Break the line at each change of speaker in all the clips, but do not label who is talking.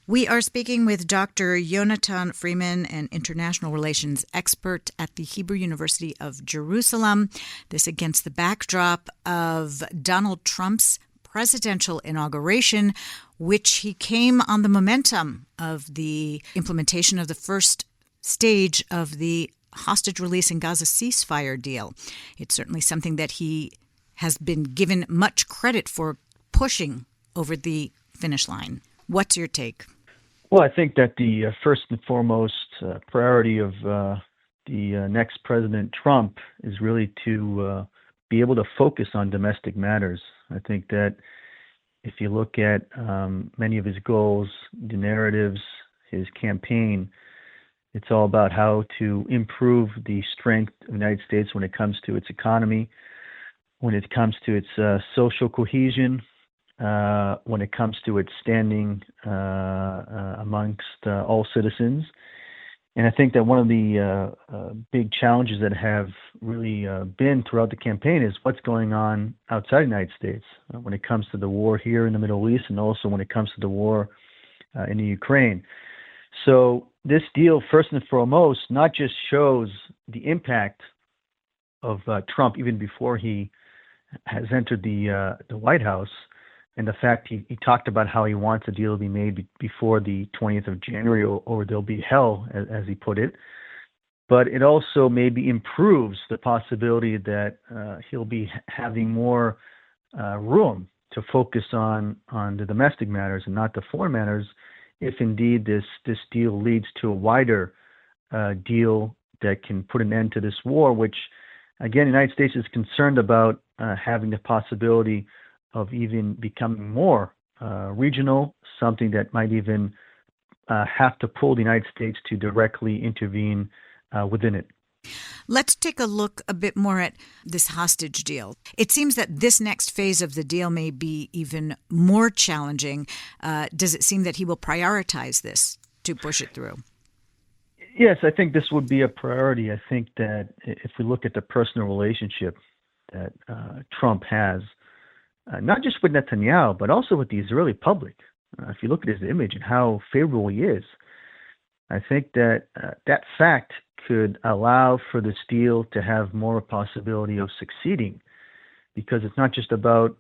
We are speaking with Dr. Yonatan Freeman, an international relations expert at the Hebrew University of Jerusalem. This against the backdrop of Donald Trump's presidential inauguration, which he came on the momentum of the implementation of the first stage of the hostage release in Gaza ceasefire deal. It's certainly something that he has been given much credit for pushing over the finish line. What's your take?
Well, I think that the first and foremost priority of the next President Trump is really to be able to focus on domestic matters. I think that if you look at many of his goals, the narratives, his campaign, it's all about how to improve the strength of the United States when it comes to its economy, when it comes to its social cohesion, when it comes to its standing amongst all citizens. And I think that one of the big challenges that have really been throughout the campaign is what's going on outside the United States when it comes to the war here in the Middle East and also when it comes to the war in the Ukraine. So this deal, first and foremost, not just shows the impact of Trump even before he has entered the White House, and the fact he talked about how he wants a deal to be made before the 20th of January or there'll be hell, as he put it. But it also maybe improves the possibility that he'll be having more room to focus on the domestic matters and not the foreign matters if indeed this deal leads to a wider deal that can put an end to this war, which, again, the United States is concerned about having the possibility of even becoming more regional, something that might even have to pull the United States to directly intervene within it.
Let's take a look a bit more at this hostage deal. It seems that this next phase of the deal may be even more challenging. Does it seem that he will prioritize this to push it through?
Yes, I think this would be a priority. I think that if we look at the personal relationship that Trump has, not just with Netanyahu, but also with the Israeli public. If you look at his image and how favorable he is, I think that that fact could allow for this deal to have more possibility of succeeding, because it's not just about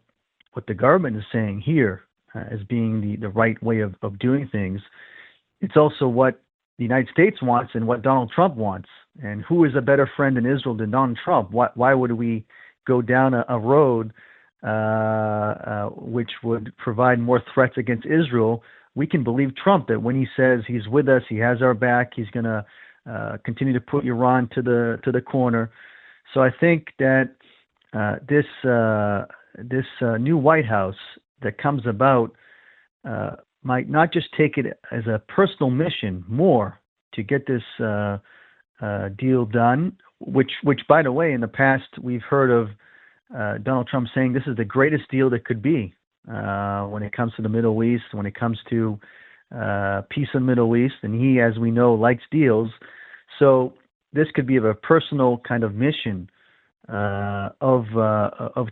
what the government is saying here as being the right way of doing things. It's also what the United States wants and what Donald Trump wants. And who is a better friend in Israel than Donald Trump? Why would we go down a road which would provide more threats against Israel? We can believe Trump that when he says he's with us, he has our back, he's going to continue to put Iran to the corner. So I think that this new White House that comes about might not just take it as a personal mission more to get this deal done, which by the way, in the past we've heard of Donald Trump saying this is the greatest deal that could be when it comes to the Middle East, when it comes to peace in the Middle East. And he, as we know, likes deals. So this could be of a personal kind of mission of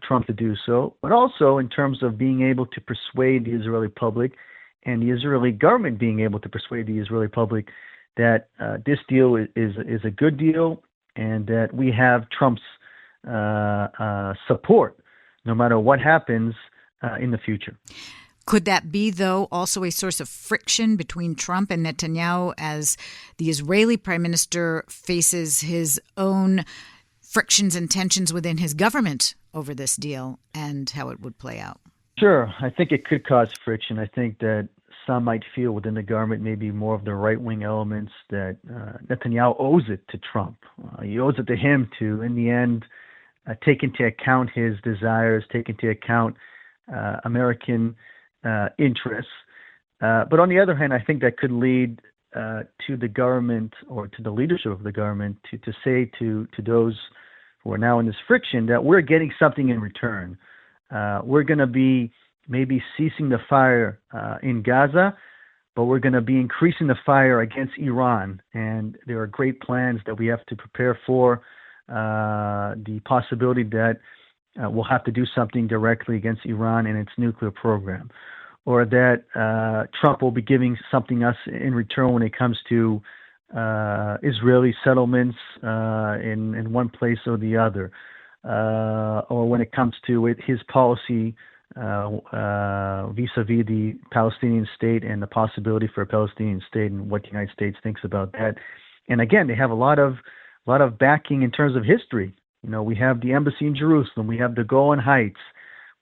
Trump to do so, but also in terms of being able to persuade the Israeli public and the Israeli government being able to persuade the Israeli public that this deal is a good deal and that we have Trump's support no matter what happens in the future.
Could that be, though, also a source of friction between Trump and Netanyahu as the Israeli prime minister faces his own frictions and tensions within his government over this deal and how it would play out?
Sure. I think it could cause friction. I think that some might feel within the government, maybe more of the right-wing elements, that Netanyahu owes it to Trump. He owes it to him to, in the end, take into account his desires, take into account American interests. But on the other hand, I think that could lead to the government or to the leadership of the government to say to those who are now in this friction that we're getting something in return. We're going to be maybe ceasing the fire in Gaza, but we're going to be increasing the fire against Iran. And there are great plans that we have to prepare for, the possibility that we'll have to do something directly against Iran and its nuclear program. or that Trump will be giving something us in return when it comes to Israeli settlements in one place or the other, or when it comes to his policy vis-a-vis the Palestinian state and the possibility for a Palestinian state and what the United States thinks about that. And again, they have a lot of backing in terms of history. You know, we have the embassy in Jerusalem, we have the Golan Heights,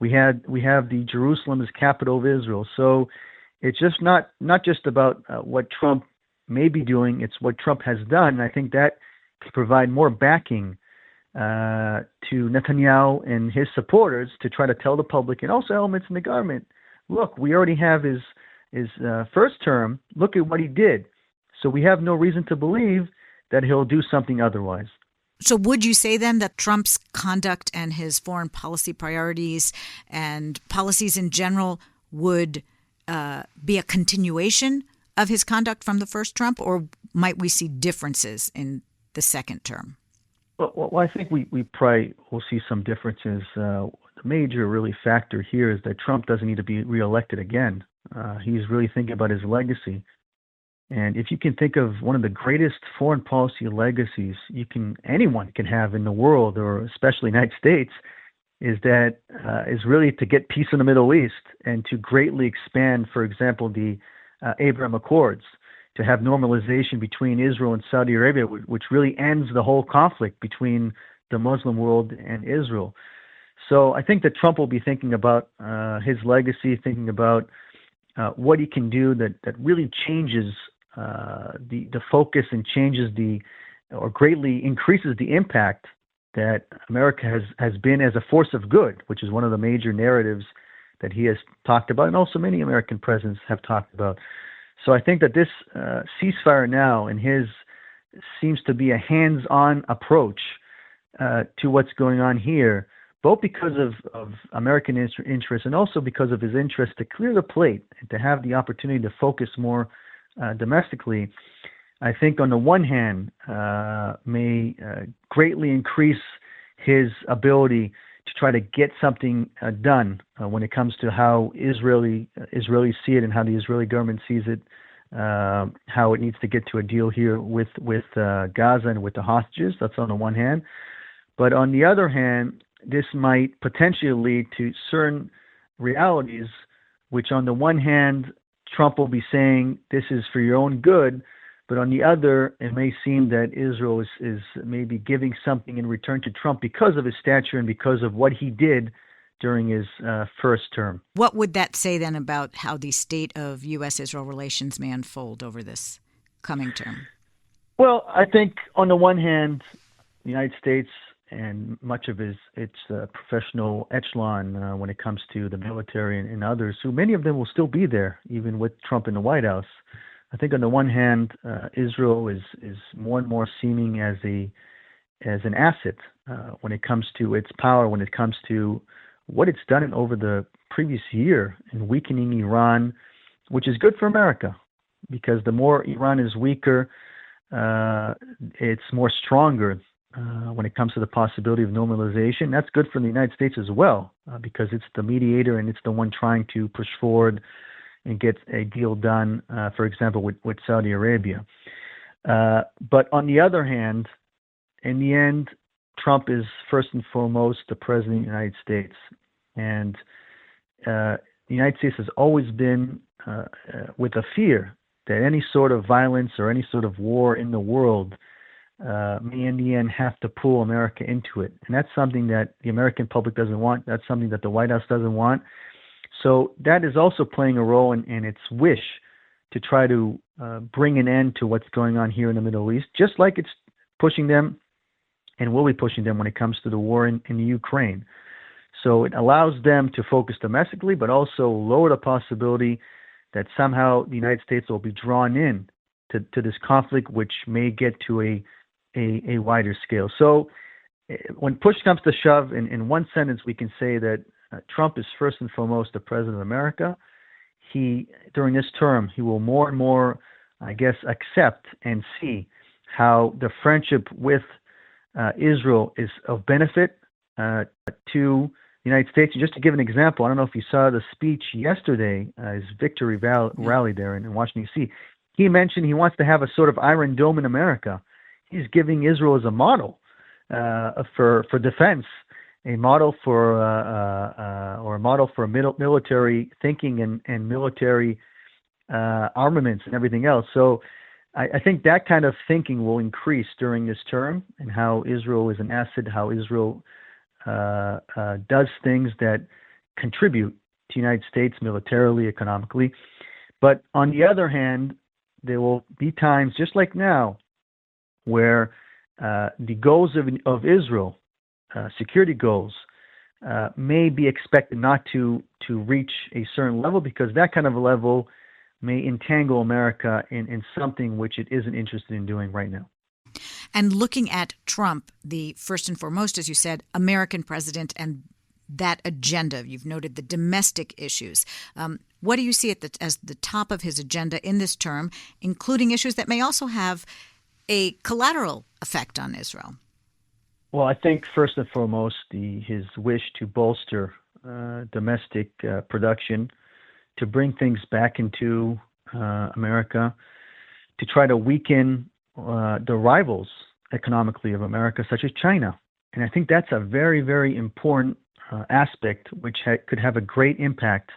we have the Jerusalem as capital of Israel. So it's just not just about what Trump may be doing, it's what Trump has done. And I think that could provide more backing to Netanyahu and his supporters to try to tell the public and also elements in the government, look, we already have his first term. Look at what he did. So we have no reason to believe that he'll do something otherwise.
So would you say then that Trump's conduct and his foreign policy priorities and policies in general would be a continuation of his conduct from the first Trump, or might we see differences in the second term?
Well, I think we probably will see some differences. The major really factor here is that Trump doesn't need to be reelected again. He's really thinking about his legacy. And if you can think of one of the greatest foreign policy legacies anyone can have in the world, or especially the United States, is really to get peace in the Middle East and to greatly expand, for example, the Abraham Accords, to have normalization between Israel and Saudi Arabia, which really ends the whole conflict between the Muslim world and Israel. So I think that Trump will be thinking about his legacy, thinking about what he can do that really changes the focus and changes or greatly increases the impact that America has been as a force of good, which is one of the major narratives that he has talked about, and also many American presidents have talked about. So I think that this ceasefire now and his seems to be a hands-on approach to what's going on here, both because of American interest and also because of his interest to clear the plate and to have the opportunity to focus more domestically. I think on the one hand may greatly increase his ability to try to get something done when it comes to how Israelis see it and how the Israeli government sees it, how it needs to get to a deal here with Gaza and with the hostages. That's on the one hand. But on the other hand, this might potentially lead to certain realities, which on the one hand, Trump will be saying this is for your own good, but on the other, it may seem that Israel is maybe giving something in return to Trump because of his stature and because of what he did during his first term.
What would that say then about how the state of U.S.-Israel relations may unfold over this coming term?
Well, I think on the one hand, the United States and much of its professional echelon when it comes to the military and others, who many of them will still be there, even with Trump in the White House. I think on the one hand, Israel is more and more seeming as an asset when it comes to its power, when it comes to what it's done over the previous year in weakening Iran, which is good for America, because the more Iran is weaker, it's more stronger when it comes to the possibility of normalization. That's good for the United States as well, because it's the mediator and it's the one trying to push forward and get a deal done, for example, with Saudi Arabia. But on the other hand, in the end, Trump is first and foremost the president of the United States. And the United States has always been with a fear that any sort of violence or any sort of war in the world may in the end have to pull America into it. And that's something that the American public doesn't want. That's something that the White House doesn't want. So that is also playing a role in its wish to try to bring an end to what's going on here in the Middle East, just like it's pushing them and will be pushing them when it comes to the war in the Ukraine. So it allows them to focus domestically, but also lower the possibility that somehow the United States will be drawn in to this conflict, which may get to a wider scale. So when push comes to shove, in one sentence, we can say that Trump is first and foremost the president of America. During this term, he will more and more, I guess, accept and see how the friendship with Israel is of benefit to the United States. And just to give an example, I don't know if you saw the speech yesterday, his victory rally there in Washington, D.C. He mentioned he wants to have a sort of Iron Dome in America. He's giving Israel as a model for defense, a model for military thinking and military armaments and everything else. So I think that kind of thinking will increase during this term, and how Israel is an asset, how Israel does things that contribute to the United States militarily, economically. But on the other hand, there will be times, just like now, where the goals of Israel, security goals, may be expected not to reach a certain level, because that kind of a level may entangle America in something which it isn't interested in doing right now.
And looking at Trump, the first and foremost, as you said, American president, and that agenda, you've noted the domestic issues. What do you see as the top of his agenda in this term, including issues that may also have a collateral effect on Israel?
Well, I think first and foremost, his wish to bolster domestic production, to bring things back into America, to try to weaken the rivals economically of America, such as China. And I think that's a very, very important aspect, which could have a great impact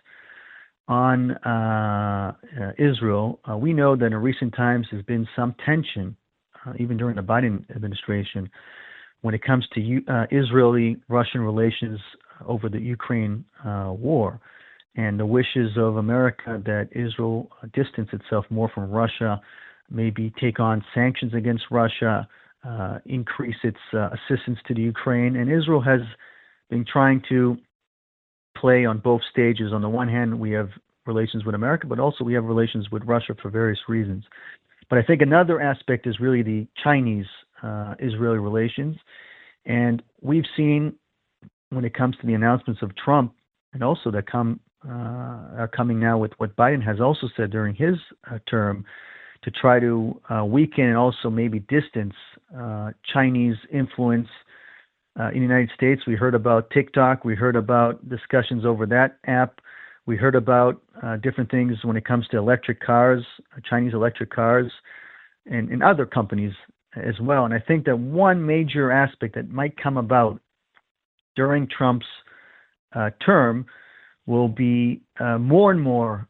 on Israel. We know that in recent times there's been some tension, even during the Biden administration, when it comes to Israeli-Russian relations over the Ukraine war, and the wishes of America that Israel distance itself more from Russia, maybe take on sanctions against Russia, increase its assistance to the Ukraine. And Israel has been trying to play on both stages. On the one hand, we have relations with America, but also we have relations with Russia for various reasons. But I think another aspect is really the Chinese-Israeli relations. And we've seen, when it comes to the announcements of Trump, and also that are coming now with what Biden has also said during his term, to try to weaken and also maybe distance Chinese influence in the United States. We heard about TikTok. We heard about discussions over that app. We heard about different things when it comes to electric cars, Chinese electric cars, and other companies as well. And I think that one major aspect that might come about during Trump's term will be more and more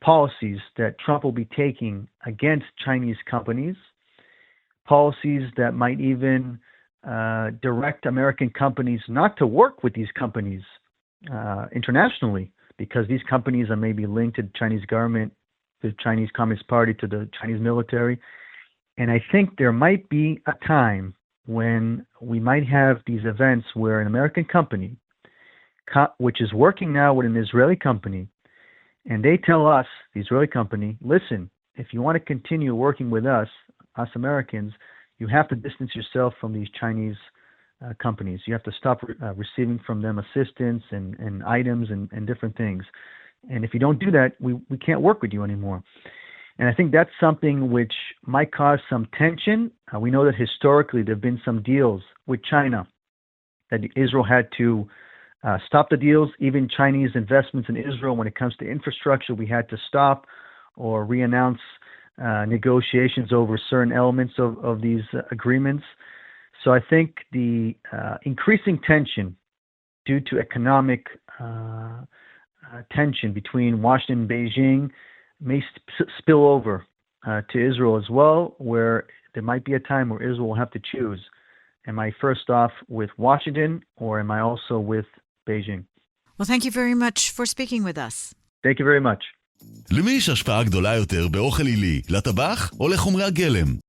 policies that Trump will be taking against Chinese companies, policies that might even direct American companies not to work with these companies internationally, because these companies are maybe linked to the Chinese government, the Chinese Communist Party, to the Chinese military. And I think there might be a time when we might have these events where an American company, which is working now with an Israeli company, and they tell us, the Israeli company, listen, if you want to continue working with us Americans, you have to distance yourself from these Chinese companies. You have to stop receiving from them assistance and items and different things. And if you don't do that, we can't work with you anymore. And I think that's something which might cause some tension. We know that historically there have been some deals with China that Israel had to stop the deals. Even Chinese investments in Israel, when it comes to infrastructure, we had to stop or re-announce negotiations over certain elements of these agreements. So I think the increasing tension due to economic tension between Washington and Beijing may spill over to Israel as well, where there might be a time where Israel will have to choose. Am I first off with Washington, or am I also with Beijing?
Well, thank you very much for speaking with us.
Thank you very much.
למי יש השפעה גדולה יותר באוכל עילי, לטבח או לחומרי הגלם?